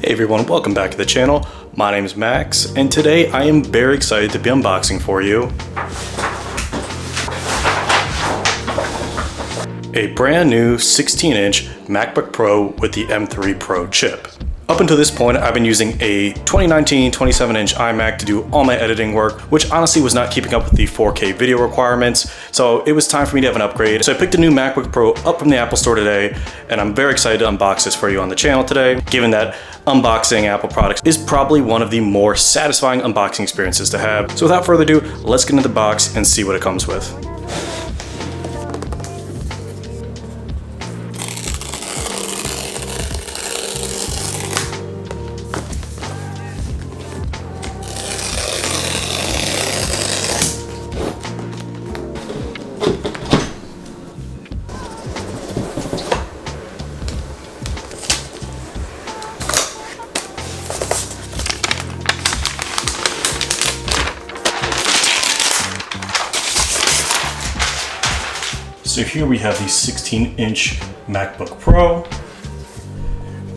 Hey everyone, welcome back to the channel. My name is Max, and today I am very excited to be unboxing for you a brand new 16-inch MacBook Pro with the M3 Pro chip. Up until this point, I've been using a 2019 27-inch iMac to do all my editing work, which honestly was not keeping up with the 4K video requirements, so it was time for me to have an upgrade. So I picked a new MacBook Pro up from the Apple Store today, and I'm very excited to unbox this for you on the channel today, given that unboxing Apple products is probably one of the more satisfying unboxing experiences to have. So without further ado, let's get into the box and see what it comes with. So here we have the 16-inch MacBook Pro.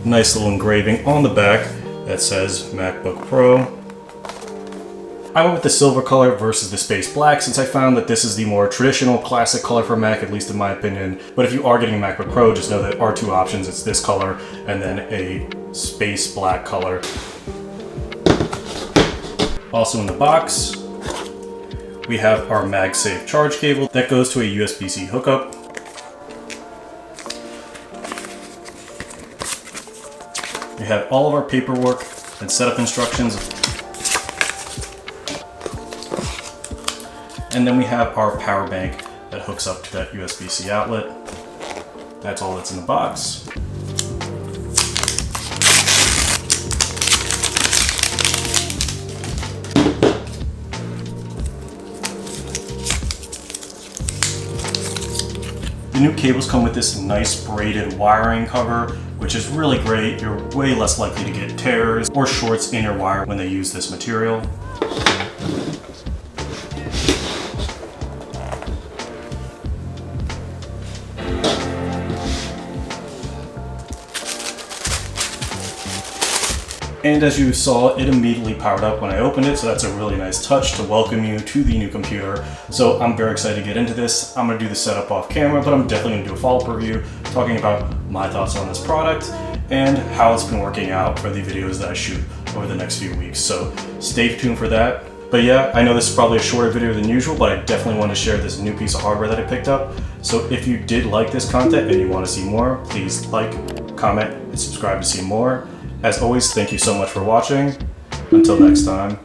Nice little engraving on the back that says MacBook Pro. I went with the silver color versus the space black since I found that this is the more traditional classic color for Mac, at least in my opinion. But if you are getting a MacBook Pro, just know that there are two options. It's this color and then a space black color. Also in the box, we have our MagSafe charge cable that goes to a USB-C hookup. We have all of our paperwork and setup instructions. And then we have our power bank that hooks up to that USB-C outlet. That's all that's in the box. The new cables come with this nice braided wiring cover, which is really great. You're way less likely to get tears or shorts in your wire when they use this material. And as you saw, it immediately powered up when I opened it, so that's a really nice touch to welcome you to the new computer. So I'm very excited to get into this. I'm going to do the setup off camera, but I'm definitely going to do a follow-up review talking about my thoughts on this product and how it's been working out for the videos that I shoot over the next few weeks. So stay tuned for that. But yeah, I know this is probably a shorter video than usual, but I definitely want to share this new piece of hardware that I picked up. So if you did like this content and you want to see more, please like, comment, and subscribe to see more. As always, thank you so much for watching. Until next time.